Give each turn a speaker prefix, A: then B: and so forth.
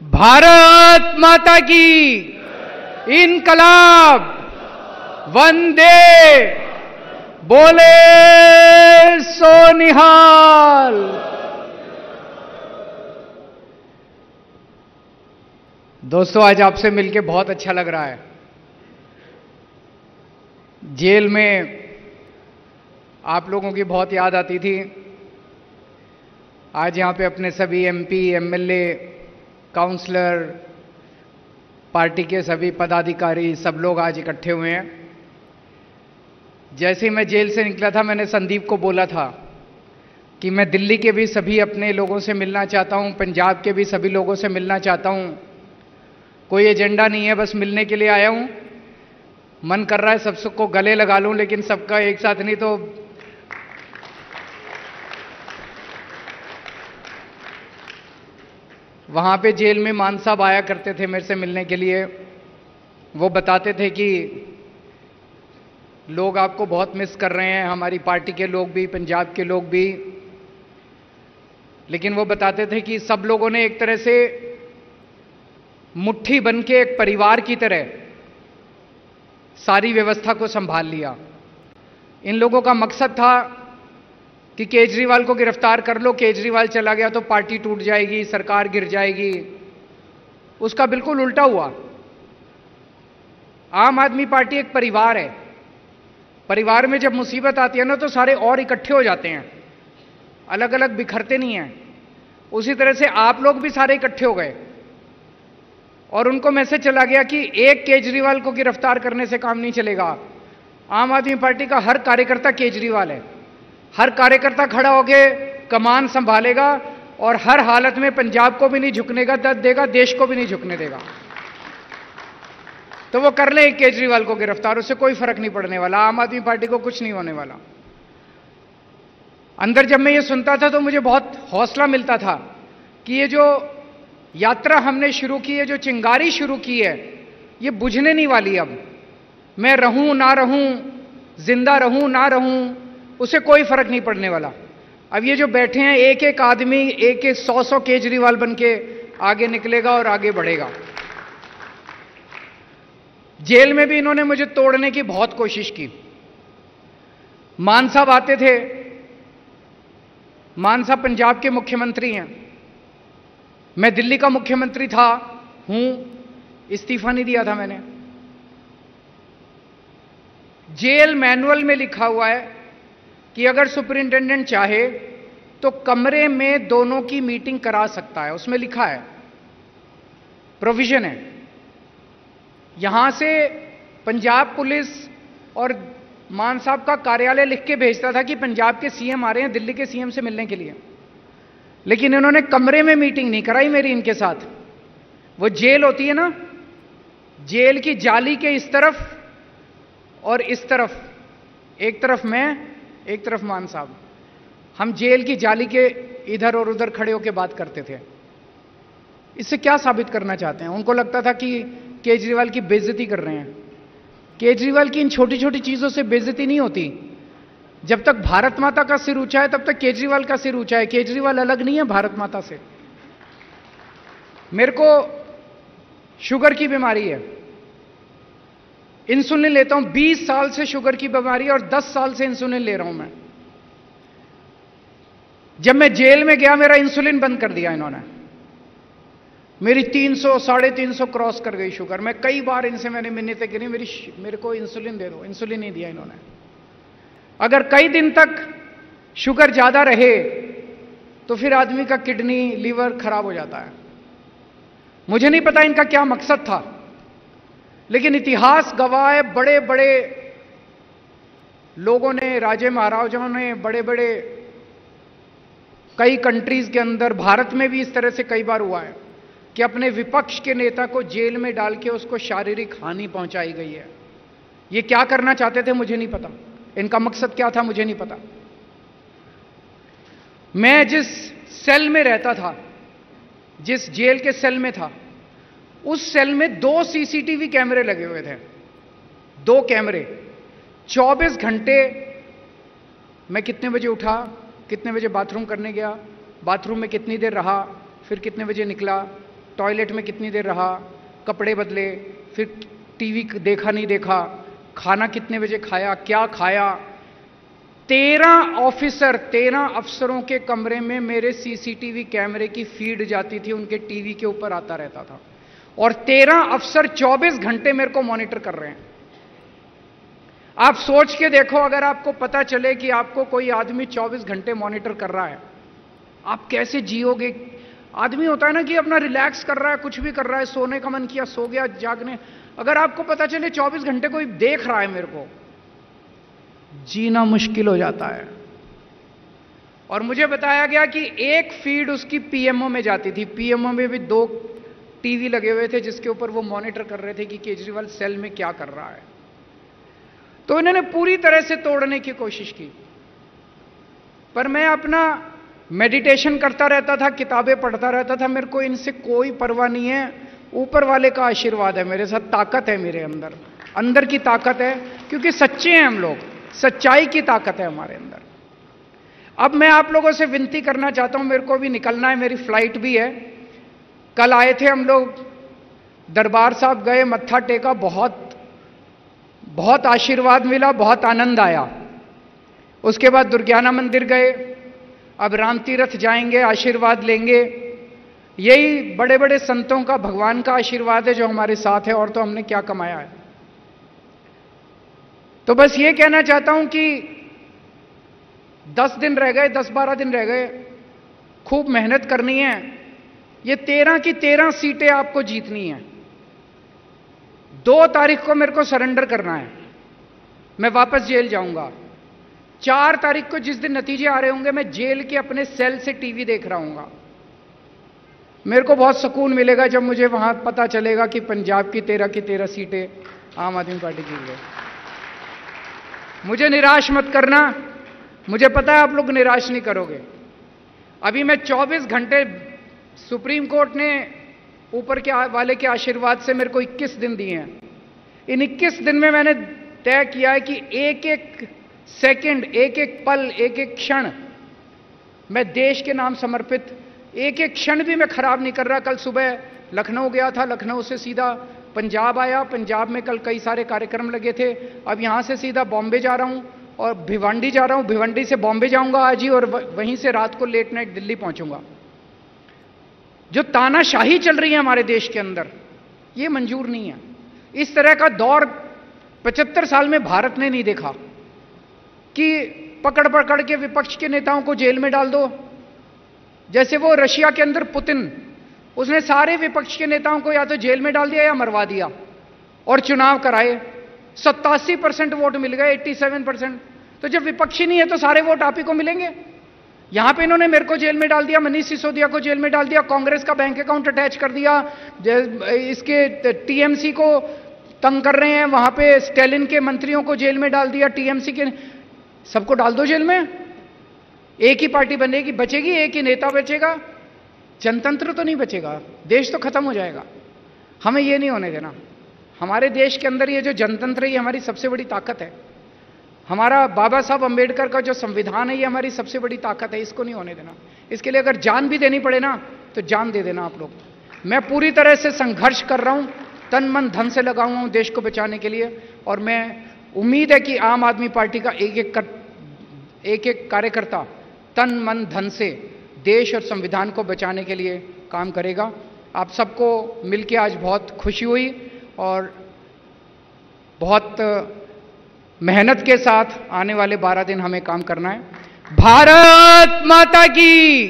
A: भारत माता की इनकलाब, वंदे, बोले सो निहाल। दोस्तों, आज आपसे मिलके बहुत अच्छा लग रहा है। जेल में आप लोगों की बहुत याद आती थी। आज यहां पे अपने सभी एमपी, एमएलए, काउंसलर, पार्टी के सभी पदाधिकारी, सब लोग आज इकट्ठे हुए हैं। जैसे ही मैं जेल से निकला था, मैंने संदीप को बोला था कि मैं दिल्ली के भी सभी अपने लोगों से मिलना चाहता हूं, पंजाब के भी सभी लोगों से मिलना चाहता हूं। कोई एजेंडा नहीं है, बस मिलने के लिए आया हूं। मन कर रहा है सबको गले लगा लूं, लेकिन सबका एक साथ नहीं। तो वहां पे जेल में मान साहब आया करते थे मेरे से मिलने के लिए। वो बताते थे कि लोग आपको बहुत मिस कर रहे हैं, हमारी पार्टी के लोग भी, पंजाब के लोग भी। लेकिन वो बताते थे कि सब लोगों ने एक तरह से मुट्ठी बन के एक परिवार की तरह सारी व्यवस्था को संभाल लिया। इन लोगों का मकसद था कि केजरीवाल को गिरफ्तार कर लो, केजरीवाल चला गया तो पार्टी टूट जाएगी, सरकार गिर जाएगी। उसका बिल्कुल उल्टा हुआ। आम आदमी पार्टी एक परिवार है। परिवार में जब मुसीबत आती है ना, तो सारे और इकट्ठे हो जाते हैं, अलग अलग बिखरते नहीं हैं। उसी तरह से आप लोग भी सारे इकट्ठे हो गए और उनको मैसेज चला गया कि एक केजरीवाल को गिरफ्तार करने से काम नहीं चलेगा। आम आदमी पार्टी का हर कार्यकर्ता केजरीवाल है। हर कार्यकर्ता खड़ा होकर कमान संभालेगा और हर हालत में पंजाब को भी नहीं झुकने का देगा, देश को भी नहीं झुकने देगा। तो वो कर ले केजरीवाल को गिरफ्तार, उससे कोई फर्क नहीं पड़ने वाला। आम आदमी पार्टी को कुछ नहीं होने वाला। अंदर जब मैं ये सुनता था तो मुझे बहुत हौसला मिलता था कि ये जो यात्रा हमने शुरू की है, जो चिंगारी शुरू की है, ये बुझने नहीं वाली। अब मैं रहूं ना रहूं, जिंदा रहूं ना रहूं, उससे कोई फर्क नहीं पड़ने वाला। अब ये जो बैठे हैं, एक एक आदमी एक एक 100 केजरीवाल बन के आगे निकलेगा और आगे बढ़ेगा। जेल में भी इन्होंने मुझे तोड़ने की बहुत कोशिश की। मान साहब आते थे। मान साहब पंजाब के मुख्यमंत्री हैं। मैं दिल्ली का मुख्यमंत्री था, हूं, इस्तीफा नहीं दिया था मैंने। जेल मैनुअल में लिखा हुआ है कि अगर सुपरिंटेंडेंट चाहे तो कमरे में दोनों की मीटिंग करा सकता है। उसमें लिखा है, प्रोविजन है। यहां से पंजाब पुलिस और मान साहब का कार्यालय लिख के भेजता था कि पंजाब के सीएम आ रहे हैं दिल्ली के सीएम से मिलने के लिए। लेकिन इन्होंने कमरे में मीटिंग नहीं कराई मेरी इनके साथ। वो जेल होती है ना, जेल की जाली के इस तरफ और इस तरफ, एक तरफ मैं, एक तरफ मान साहब। हम जेल की जाली के इधर और उधर खड़े होकर बात करते थे। इससे क्या साबित करना चाहते हैं? उनको लगता था कि केजरीवाल की बेइज्जती कर रहे हैं। केजरीवाल की इन छोटी छोटी चीजों से बेइज्जती नहीं होती। जब तक भारत माता का सिर ऊंचा है, तब तक केजरीवाल का सिर ऊंचा है। केजरीवाल अलग नहीं है भारत माता से। मेरे को शुगर की बीमारी है, इंसुलिन लेता हूं। 20 साल से शुगर की बीमारी है और 10 साल से इंसुलिन ले रहा हूं मैं। जब मैं जेल में गया, मेरा इंसुलिन बंद कर दिया इन्होंने। मेरी 300, 350 क्रॉस कर गई शुगर। मैं कई बार इनसे मैंने मिन्नतें करी, मेरे को इंसुलिन दे दो। इंसुलिन नहीं दिया इन्होंने। अगर कई दिन तक शुगर ज्यादा रहे तो फिर आदमी का किडनी, लीवर खराब हो जाता है। मुझे नहीं पता इनका क्या मकसद था, लेकिन इतिहास गवाह है, बड़े बड़े लोगों ने, राजे महाराजाओं ने, बड़े बड़े कई कंट्रीज के अंदर, भारत में भी इस तरह से कई बार हुआ है कि अपने विपक्ष के नेता को जेल में डाल के उसको शारीरिक हानि पहुंचाई गई है। ये क्या करना चाहते थे मुझे नहीं पता, इनका मकसद क्या था मुझे नहीं पता। मैं जिस सेल में रहता था, जिस जेल के सेल में था, उस सेल में 2 सीसीटीवी कैमरे लगे हुए थे। 2 कैमरे। 24 घंटे मैं कितने बजे उठा, कितने बजे बाथरूम करने गया, बाथरूम में कितनी देर रहा, फिर कितने बजे निकला, टॉयलेट में कितनी देर रहा, कपड़े बदले, फिर टीवी देखा नहीं देखा, खाना कितने बजे खाया, क्या खाया। 13 अफसरों के कमरे में मेरे सीसीटीवी कैमरे की फीड जाती थी, उनके टीवी के ऊपर आता रहता था, और 13 अफसर 24 घंटे मेरे को मॉनिटर कर रहे हैं। आप सोच के देखो, अगर आपको पता चले कि आपको कोई आदमी 24 घंटे मॉनिटर कर रहा है, आप कैसे जियोगे? आदमी होता है ना कि अपना रिलैक्स कर रहा है, कुछ भी कर रहा है, सोने का मन किया सो गया, जागने, अगर आपको पता चले 24 घंटे कोई देख रहा है मेरे को, जीना मुश्किल हो जाता है। और मुझे बताया गया कि एक फीड उसकी पीएमओ में जाती थी, पीएमओ में भी 2 टीवी लगे हुए थे जिसके ऊपर वो मॉनिटर कर रहे थे कि केजरीवाल सेल में क्या कर रहा है। तो इन्होंने पूरी तरह से तोड़ने की कोशिश की, पर मैं अपना मेडिटेशन करता रहता था, किताबें पढ़ता रहता था, मेरे को इनसे कोई परवाह नहीं है। ऊपर वाले का आशीर्वाद है मेरे साथ, ताकत है मेरे अंदर, अंदर की ताकत है, क्योंकि सच्चे हैं हम लोग, सच्चाई की ताकत है हमारे अंदर। अब मैं आप लोगों से विनती करना चाहता हूं, मेरे को भी निकलना है, मेरी फ्लाइट भी है। कल आए थे हम लोग, दरबार साहब गए, मत्था टेका, बहुत आशीर्वाद मिला, बहुत आनंद आया। उसके बाद दुर्गाना मंदिर गए, अब राम तीर्थ जाएंगे, आशीर्वाद लेंगे। यही बड़े बड़े संतों का, भगवान का आशीर्वाद है जो हमारे साथ है, और तो हमने क्या कमाया है। तो बस ये कहना चाहता हूं कि 10 दिन रह गए, 10-12 दिन रह गए, खूब मेहनत करनी है। ये 13 की 13 सीटें आपको जीतनी है। 2 तारीख को मेरे को सरेंडर करना है, मैं वापस जेल जाऊंगा। 4 तारीख को जिस दिन नतीजे आ रहे होंगे, मैं जेल के अपने सेल से टीवी देख रहा हूंगा। मेरे को बहुत सुकून मिलेगा जब मुझे वहां पता चलेगा कि पंजाब की 13 की 13 सीटें आम आदमी पार्टी जीत गई। मुझे निराश मत करना, मुझे पता है आप लोग निराश नहीं करोगे। अभी मैं 24 घंटे, सुप्रीम कोर्ट ने ऊपर के वाले के आशीर्वाद से मेरे को 21 दिन दिए हैं। इन 21 दिन में मैंने तय किया है कि एक एक सेकंड, एक एक पल, एक एक क्षण मैं देश के नाम समर्पित, एक एक क्षण भी मैं खराब नहीं कर रहा। कल सुबह लखनऊ गया था, लखनऊ से सीधा पंजाब आया, पंजाब में कल कई सारे कार्यक्रम लगे थे। अब यहां से सीधा बॉम्बे जा रहा हूं और भिवंडी जा रहा हूं, भिवंडी से बॉम्बे जाऊंगा आज ही, और वहीं से रात को लेट नाइट दिल्ली पहुंचूंगा। जो तानाशाही चल रही है हमारे देश के अंदर, यह मंजूर नहीं है। इस तरह का दौर 75 साल में भारत ने नहीं देखा कि पकड़ पकड़ के विपक्ष के नेताओं को जेल में डाल दो। जैसे वो रशिया के अंदर पुतिन, उसने सारे विपक्ष के नेताओं को या तो जेल में डाल दिया या मरवा दिया, और चुनाव कराए। 87% वोट मिल गए, 87%। तो जब विपक्षी नहीं है तो सारे वोट आप ही को मिलेंगे। यहां पे इन्होंने मेरे को जेल में डाल दिया, मनीष सिसोदिया को जेल में डाल दिया, कांग्रेस का बैंक अकाउंट अटैच कर दिया, इसके टीएमसी को तंग कर रहे हैं, वहां पे स्टैलिन के मंत्रियों को जेल में डाल दिया, टीएमसी के सबको डाल दो जेल में। एक ही पार्टी बनेगी, बचेगी, एक ही नेता बचेगा, जनतंत्र तो नहीं बचेगा, देश तो खत्म हो जाएगा। हमें यह नहीं होने देना। हमारे देश के अंदर ये जो जनतंत्र है, ये हमारी सबसे बड़ी ताकत है। हमारा बाबा साहब अंबेडकर का जो संविधान है, ये हमारी सबसे बड़ी ताकत है, इसको नहीं होने देना। इसके लिए अगर जान भी देनी पड़े ना, तो जान दे देना आप लोग। मैं पूरी तरह से संघर्ष कर रहा हूं, तन मन धन से लगा हुआ हूं देश को बचाने के लिए, और मैं उम्मीद है कि आम आदमी पार्टी का एक एक कार्यकर्ता तन मन धन से देश और संविधान को बचाने के लिए काम करेगा। आप सबको मिलकर आज बहुत खुशी हुई, और बहुत मेहनत के साथ आने वाले 12 दिन हमें काम करना है। भारत माता की।